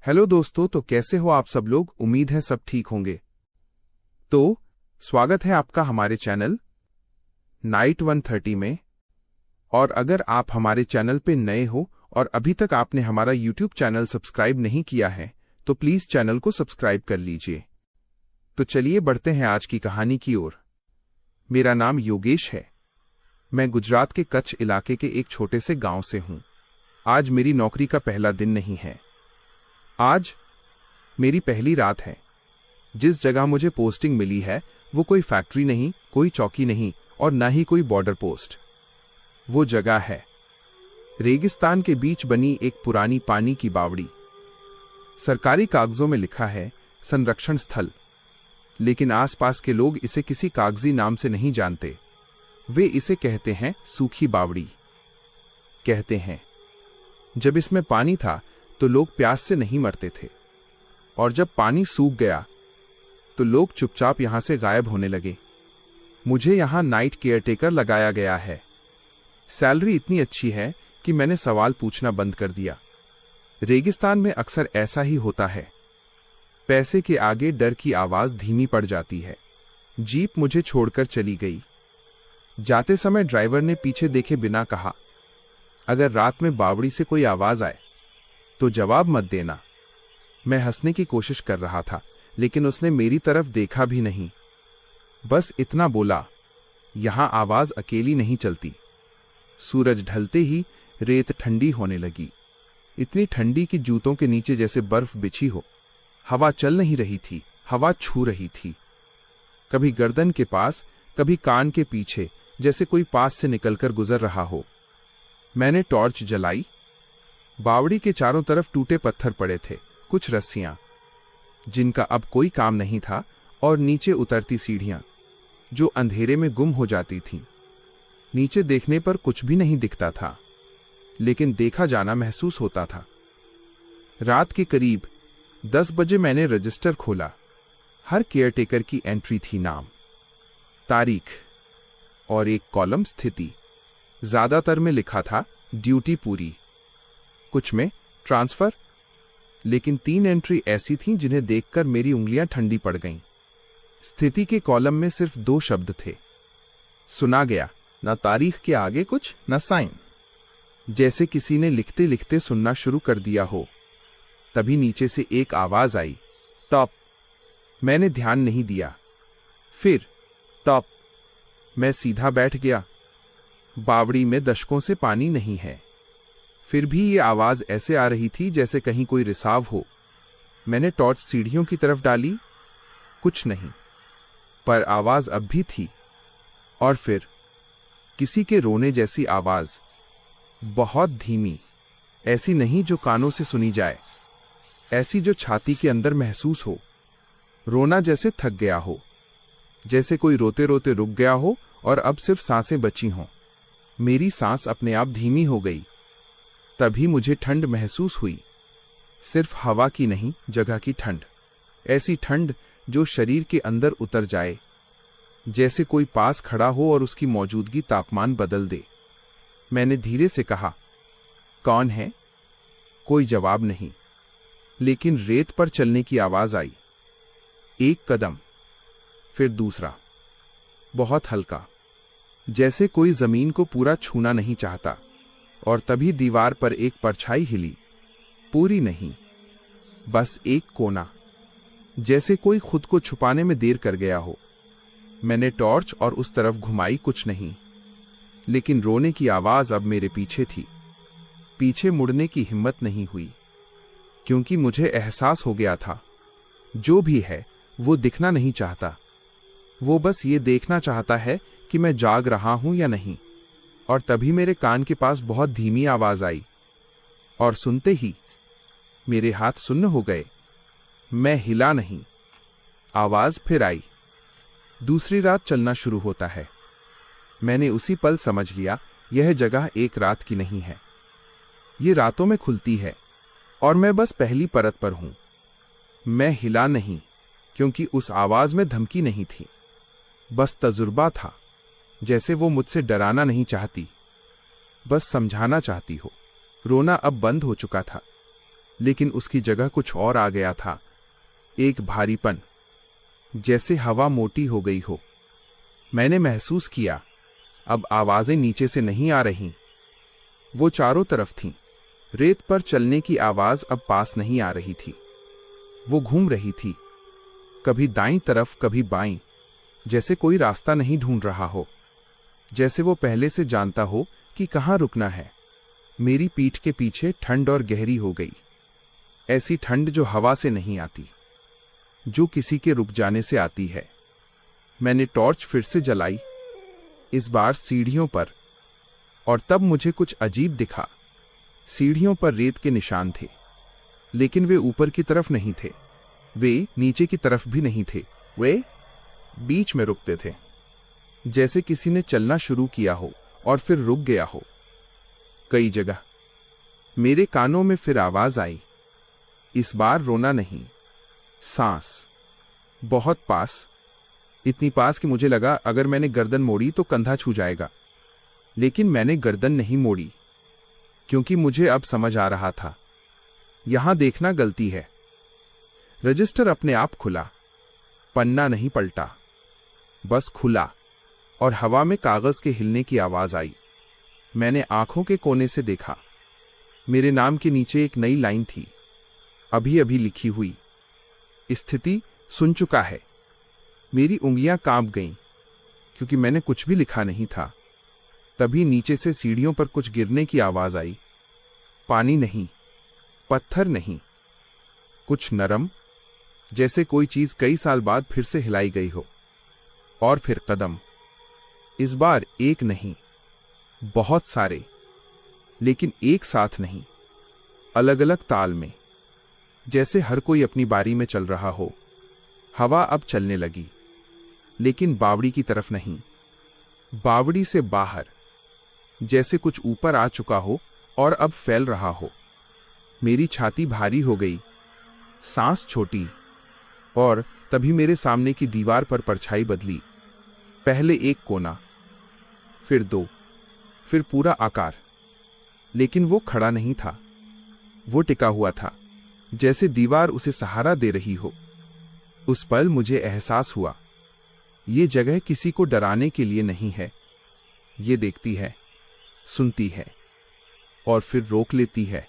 Hello दोस्तों, तो कैसे हो आप सब लोग। उम्मीद है सब ठीक होंगे। तो स्वागत है आपका हमारे चैनल नाइट 130 में। और अगर आप हमारे चैनल पे नए हो और अभी तक आपने हमारा यूट्यूब चैनल सब्सक्राइब नहीं किया है तो प्लीज चैनल को सब्सक्राइब कर लीजिए। तो चलिए बढ़ते हैं आज की कहानी की ओर। मेरा नाम योगेश है। मैं गुजरात के कच्छ इलाके के एक छोटे से गांव से हूं। आज मेरी नौकरी का पहला दिन नहीं है। आज मेरी पहली रात है। जिस जगह मुझे पोस्टिंग मिली है वो कोई फैक्ट्री नहीं, कोई चौकी नहीं और ना ही कोई बॉर्डर पोस्ट। वो जगह है रेगिस्तान के बीच बनी एक पुरानी पानी की बावड़ी। सरकारी कागजों में लिखा है संरक्षण स्थल, लेकिन आसपास के लोग इसे किसी कागजी नाम से नहीं जानते। वे इसे कहते हैं सूखी बावड़ी। कहते हैं जब इसमें पानी था तो लोग प्यास से नहीं मरते थे, और जब पानी सूख गया तो लोग चुपचाप यहां से गायब होने लगे। मुझे यहां नाइट केयरटेकर लगाया गया है। सैलरी इतनी अच्छी है कि मैंने सवाल पूछना बंद कर दिया। रेगिस्तान में अक्सर ऐसा ही होता है। पैसे के आगे डर की आवाज धीमी पड़ जाती है। जीप मुझे छोड़कर चली गई। जाते समय ड्राइवर ने पीछे देखे बिना कहा, अगर रात में बावड़ी से कोई आवाज आए तो जवाब मत देना। मैं हंसने की कोशिश कर रहा था, लेकिन उसने मेरी तरफ देखा भी नहीं। बस इतना बोला, यहां आवाज अकेली नहीं चलती। सूरज ढलते ही रेत ठंडी होने लगी, इतनी ठंडी कि जूतों के नीचे जैसे बर्फ बिछी हो। हवा चल नहीं रही थी, हवा छू रही थी, कभी गर्दन के पास, कभी कान के पीछे, जैसे कोई पास से निकलकर गुजर रहा हो। मैंने टॉर्च जलाई। बावड़ी के चारों तरफ टूटे पत्थर पड़े थे, कुछ रस्सियां जिनका अब कोई काम नहीं था, और नीचे उतरती सीढ़ियां जो अंधेरे में गुम हो जाती थीं। नीचे देखने पर कुछ भी नहीं दिखता था, लेकिन देखा जाना महसूस होता था। रात के करीब 10 बजे मैंने रजिस्टर खोला। हर केयरटेकर की एंट्री थी नाम, तारीख और एक कॉलम स्थिति। ज्यादातर में लिखा था ड्यूटी पूरी, कुछ में ट्रांसफर, लेकिन 3 एंट्री ऐसी थीं जिन्हें देखकर मेरी उंगलियां ठंडी पड़ गईं। स्थिति के कॉलम में सिर्फ 2 शब्द थे, सुना गया। न तारीख के आगे कुछ, न साइन, जैसे किसी ने लिखते लिखते सुनना शुरू कर दिया हो। तभी नीचे से एक आवाज आई, टॉप। मैंने ध्यान नहीं दिया। फिर टॉप। मैं सीधा बैठ गया। बावड़ी में दशकों से पानी नहीं है, फिर भी ये आवाज ऐसे आ रही थी जैसे कहीं कोई रिसाव हो। मैंने टॉर्च सीढ़ियों की तरफ डाली, कुछ नहीं, पर आवाज अब भी थी। और फिर किसी के रोने जैसी आवाज, बहुत धीमी, ऐसी नहीं जो कानों से सुनी जाए, ऐसी जो छाती के अंदर महसूस हो। रोना जैसे थक गया हो, जैसे कोई रोते रोते रुक गया हो और अब सिर्फ सांसें बची हों। मेरी सांस अपने आप धीमी हो गई। तभी मुझे ठंड महसूस हुई, सिर्फ हवा की नहीं, जगह की ठंड। ऐसी ठंड जो शरीर के अंदर उतर जाए, जैसे कोई पास खड़ा हो और उसकी मौजूदगी तापमान बदल दे। मैंने धीरे से कहा, कौन है? कोई जवाब नहीं, लेकिन रेत पर चलने की आवाज आई। एक कदम, फिर दूसरा, बहुत हल्का, जैसे कोई जमीन को पूरा छूना नहीं चाहता। और तभी दीवार पर एक परछाई हिली, पूरी नहीं, बस एक कोना, जैसे कोई खुद को छुपाने में देर कर गया हो। मैंने टॉर्च और उस तरफ घुमाई, कुछ नहीं, लेकिन रोने की आवाज अब मेरे पीछे थी। पीछे मुड़ने की हिम्मत नहीं हुई, क्योंकि मुझे एहसास हो गया था, जो भी है वो दिखना नहीं चाहता। वो बस ये देखना चाहता है कि मैं जाग रहा हूं या नहीं। और तभी मेरे कान के पास बहुत धीमी आवाज आई, और सुनते ही मेरे हाथ सुन्न हो गए। मैं हिला नहीं। आवाज फिर आई, दूसरी रात चलना शुरू होता है। मैंने उसी पल समझ लिया, यह जगह एक रात की नहीं है, ये रातों में खुलती है, और मैं बस पहली परत पर हूं। मैं हिला नहीं, क्योंकि उस आवाज में धमकी नहीं थी, बस तजुर्बा था, जैसे वो मुझसे डराना नहीं चाहती, बस समझाना चाहती हो। रोना अब बंद हो चुका था। लेकिन उसकी जगह कुछ और आ गया था। एक भारीपन, जैसे हवा मोटी हो गई हो। मैंने महसूस किया, अब आवाजें नीचे से नहीं आ रहीं, वो चारों तरफ थीं। रेत पर चलने की आवाज अब पास नहीं आ रही थी, वो घूम रही थी, कभी दाईं तरफ कभी बाईं, जैसे कोई रास्ता नहीं ढूंढ रहा हो, जैसे वो पहले से जानता हो कि कहाँ रुकना है। मेरी पीठ के पीछे ठंड और गहरी हो गई, ऐसी ठंड जो हवा से नहीं आती, जो किसी के रुक जाने से आती है। मैंने टॉर्च फिर से जलाई, इस बार सीढ़ियों पर, और तब मुझे कुछ अजीब दिखा। सीढ़ियों पर रेत के निशान थे, लेकिन वे ऊपर की तरफ नहीं थे, वे नीचे की तरफ भी नहीं थे, वे बीच में रुकते थे, जैसे किसी ने चलना शुरू किया हो और फिर रुक गया हो। कई जगह मेरे कानों में फिर आवाज आई, इस बार रोना नहीं, सांस, बहुत पास, इतनी पास कि मुझे लगा अगर मैंने गर्दन मोड़ी तो कंधा छू जाएगा। लेकिन मैंने गर्दन नहीं मोड़ी, क्योंकि मुझे अब समझ आ रहा था, यहां देखना गलती है। रजिस्टर अपने आप खुला, पन्ना नहीं पलटा, बस खुला, और हवा में कागज के हिलने की आवाज आई। मैंने आंखों के कोने से देखा, मेरे नाम के नीचे एक नई लाइन थी, अभी अभी लिखी हुई, स्थिति सुन चुका है। मेरी उंगलियां कांप गईं, क्योंकि मैंने कुछ भी लिखा नहीं था। तभी नीचे से सीढ़ियों पर कुछ गिरने की आवाज आई, पानी नहीं, पत्थर नहीं, कुछ नरम, जैसे कोई चीज कई साल बाद फिर से हिलाई गई हो। और फिर कदम, इस बार एक नहीं, बहुत सारे, लेकिन एक साथ नहीं, अलग अलग ताल में, जैसे हर कोई अपनी बारी में चल रहा हो। हवा अब चलने लगी, लेकिन बावड़ी की तरफ नहीं, बावड़ी से बाहर, जैसे कुछ ऊपर आ चुका हो और अब फैल रहा हो। मेरी छाती भारी हो गई, सांस छोटी, और तभी मेरे सामने की दीवार पर परछाई बदली। पहले एक कोना, फिर दो, फिर पूरा आकार। लेकिन वो खड़ा नहीं था, वो टिका हुआ था, जैसे दीवार उसे सहारा दे रही हो। उस पल मुझे एहसास हुआ, ये जगह किसी को डराने के लिए नहीं है, ये देखती है, सुनती है, और फिर रोक लेती है।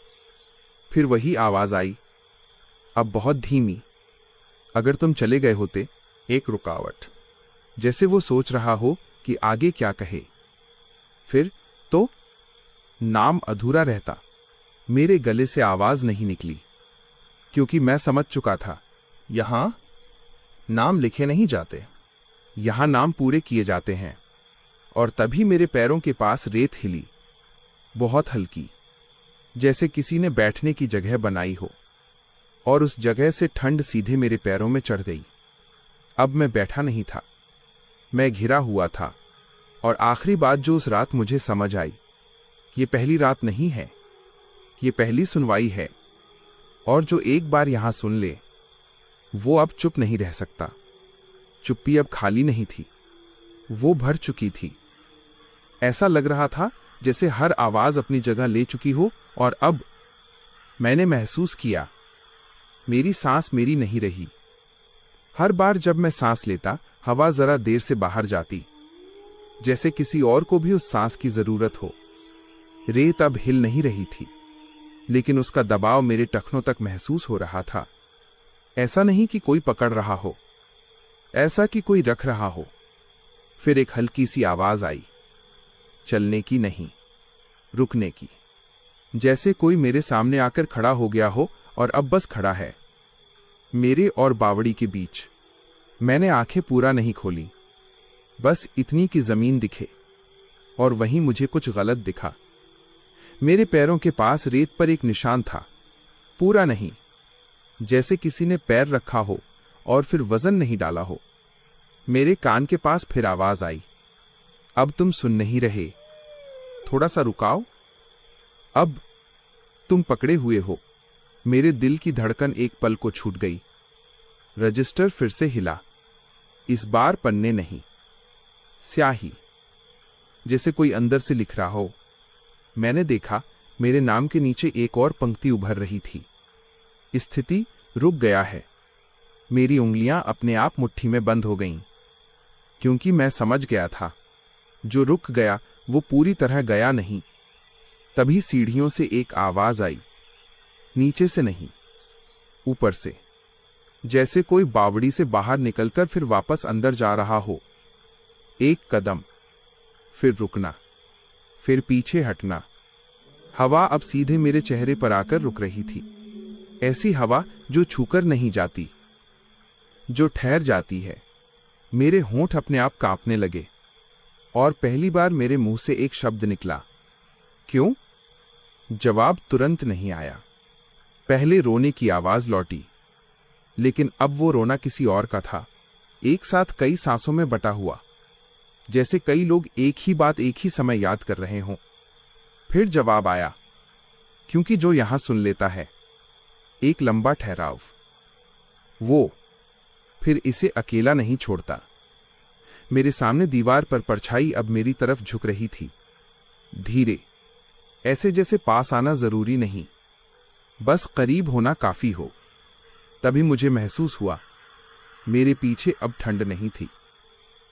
फिर वही आवाज आई, अब बहुत धीमी, अगर तुम चले गए होते, एक रुकावट, जैसे वो सोच रहा हो कि आगे क्या कहे। फिर तो नाम अधूरा रहता, मेरे गले से आवाज नहीं निकली, क्योंकि मैं समझ चुका था, यहां नाम लिखे नहीं जाते, यहां नाम पूरे किए जाते हैं। और तभी मेरे पैरों के पास रेत हिली, बहुत हल्की, जैसे किसी ने बैठने की जगह बनाई हो, और उस जगह से ठंड सीधे मेरे पैरों में चढ़ गई। अब मैं बैठा नहीं था, मैं घिरा हुआ था। और आखिरी बात जो उस रात मुझे समझ आई, ये पहली रात नहीं है, ये पहली सुनवाई है। और जो एक बार यहां सुन ले, वो अब चुप नहीं रह सकता। चुप्पी अब खाली नहीं थी, वो भर चुकी थी। ऐसा लग रहा था जैसे हर आवाज अपनी जगह ले चुकी हो। और अब मैंने महसूस किया, मेरी सांस मेरी नहीं रही। हर बार जब मैं सांस लेता, हवा जरा देर से बाहर जाती, जैसे किसी और को भी उस सांस की जरूरत हो। रेत अब हिल नहीं रही थी, लेकिन उसका दबाव मेरे टखनों तक महसूस हो रहा था। ऐसा नहीं कि कोई पकड़ रहा हो, ऐसा कि कोई रख रहा हो। फिर एक हल्की सी आवाज आई, चलने की नहीं, रुकने की, जैसे कोई मेरे सामने आकर खड़ा हो गया हो और अब बस खड़ा है, मेरे और बावड़ी के बीच। मैंने आंखें पूरा नहीं खोली, बस इतनी कि जमीन दिखे, और वहीं मुझे कुछ गलत दिखा। मेरे पैरों के पास रेत पर एक निशान था, पूरा नहीं, जैसे किसी ने पैर रखा हो और फिर वजन नहीं डाला हो। मेरे कान के पास फिर आवाज आई, अब तुम सुन नहीं रहे, थोड़ा सा रुकाओ, अब तुम पकड़े हुए हो। मेरे दिल की धड़कन एक पल को छूट गई। रजिस्टर फिर से हिला, इस बार पन्ने नहीं, स्याही, जैसे कोई अंदर से लिख रहा हो। मैंने देखा, मेरे नाम के नीचे एक और पंक्ति उभर रही थी, स्थिति रुक गया है। मेरी उंगलियां अपने आप मुट्ठी में बंद हो गईं, क्योंकि मैं समझ गया था, जो रुक गया वो पूरी तरह गया नहीं। तभी सीढ़ियों से एक आवाज आई, नीचे से नहीं, ऊपर से, जैसे कोई बावड़ी से बाहर निकलकर फिर वापस अंदर जा रहा हो। एक कदम, फिर रुकना, फिर पीछे हटना। हवा अब सीधे मेरे चेहरे पर आकर रुक रही थी। ऐसी हवा जो छूकर नहीं जाती, जो ठहर जाती है। मेरे होंठ अपने आप कांपने लगे और पहली बार मेरे मुंह से एक शब्द निकला, क्यों? जवाब तुरंत नहीं आया। पहले रोने की आवाज लौटी, लेकिन अब वो रोना किसी और का था, एक साथ कई सांसों में बटा हुआ, जैसे कई लोग एक ही बात एक ही समय याद कर रहे हों। फिर जवाब आया, क्योंकि जो यहां सुन लेता है। एक लंबा ठहराव। वो फिर इसे अकेला नहीं छोड़ता। मेरे सामने दीवार पर परछाई अब मेरी तरफ झुक रही थी, धीरे, ऐसे जैसे पास आना जरूरी नहीं, बस करीब होना काफी हो। तभी मुझे महसूस हुआ, मेरे पीछे अब ठंड नहीं थी,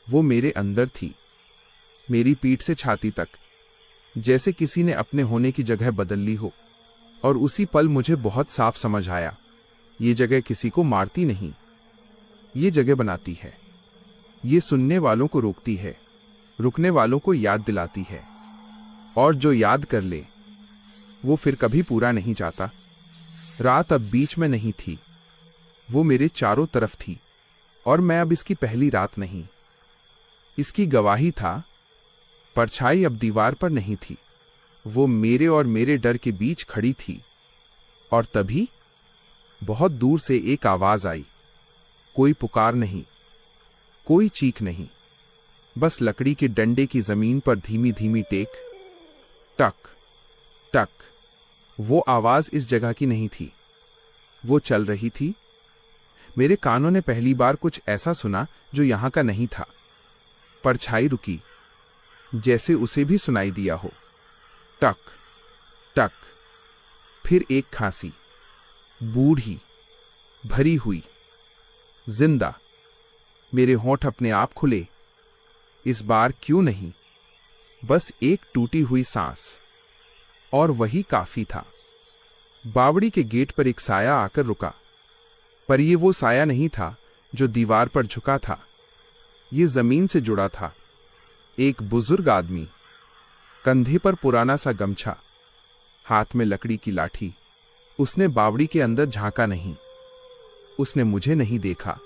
वो मेरे अंदर थी, मेरी पीठ से छाती तक, जैसे किसी ने अपने होने की जगह बदल ली हो। और उसी पल मुझे बहुत साफ समझ आया, ये जगह किसी को मारती नहीं, ये जगह बनाती है। ये सुनने वालों को रोकती है, रुकने वालों को याद दिलाती है, और जो याद कर ले वो फिर कभी पूरा नहीं जाता। रात अब बीच में नहीं थी, वो मेरे चारों तरफ थी, और मैं अब इसकी पहली रात नहीं, इसकी गवाही था। परछाई अब दीवार पर नहीं थी, वो मेरे और मेरे डर के बीच खड़ी थी। और तभी बहुत दूर से एक आवाज आई, कोई पुकार नहीं, कोई चीख नहीं, बस लकड़ी के डंडे की जमीन पर धीमी धीमी टेक, टक टक। वो आवाज इस जगह की नहीं थी, वो चल रही थी। मेरे कानों ने पहली बार कुछ ऐसा सुना जो यहां का नहीं था। परछाई रुकी, जैसे उसे भी सुनाई दिया हो, टक टक। फिर एक खांसी, बूढ़ी, भरी हुई, जिंदा। मेरे होंठ अपने आप खुले। इस बार क्यों नहीं, बस एक टूटी हुई सांस, और वही काफी था। बावड़ी के गेट पर एक साया आकर रुका, पर यह वो साया नहीं था जो दीवार पर झुका था, ये जमीन से जुड़ा था। एक बुजुर्ग आदमी, कंधे पर पुराना सा गमछा, हाथ में लकड़ी की लाठी। उसने बावड़ी के अंदर झांका नहीं, उसने मुझे नहीं देखा,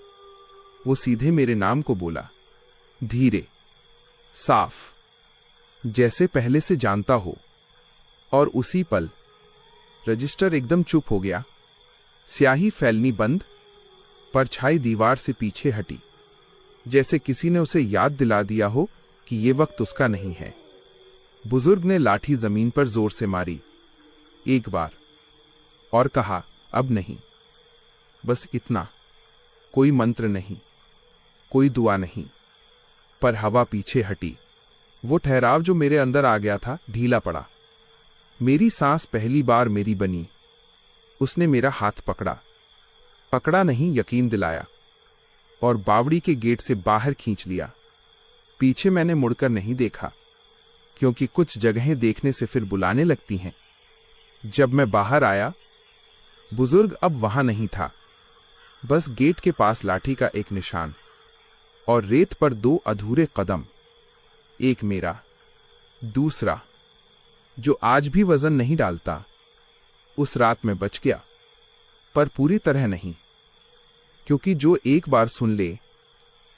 वो सीधे मेरे नाम को बोला, धीरे, साफ, जैसे पहले से जानता हो। और उसी पल रजिस्टर एकदम चुप हो गया, स्याही फैलनी बंद, परछाई दीवार से पीछे हटी, जैसे किसी ने उसे याद दिला दिया हो कि ये वक्त उसका नहीं है। बुजुर्ग ने लाठी जमीन पर जोर से मारी, एक बार, और कहा, अब नहीं, बस इतना। कोई मंत्र नहीं, कोई दुआ नहीं, पर हवा पीछे हटी। वो ठहराव जो मेरे अंदर आ गया था ढीला पड़ा। मेरी सांस पहली बार मेरी बनी। उसने मेरा हाथ पकड़ा, पकड़ा नहीं, यकीन दिलाया, और बावड़ी के गेट से बाहर खींच लिया। पीछे मैंने मुड़कर नहीं देखा, क्योंकि कुछ जगहें देखने से फिर बुलाने लगती हैं। जब मैं बाहर आया, बुजुर्ग अब वहां नहीं था, बस गेट के पास लाठी का एक निशान, और रेत पर दो अधूरे कदम, एक मेरा, दूसरा, जो आज भी वजन नहीं डालता। उस रात में बच गया, पर पूरी तरह नहीं, क्योंकि जो एक बार सुन ले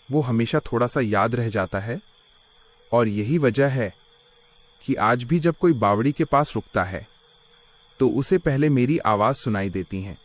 वो हमेशा थोड़ा सा याद रह जाता है। और यही वजह है कि आज भी जब कोई बावड़ी के पास रुकता है तो उसे पहले मेरी आवाज सुनाई देती है।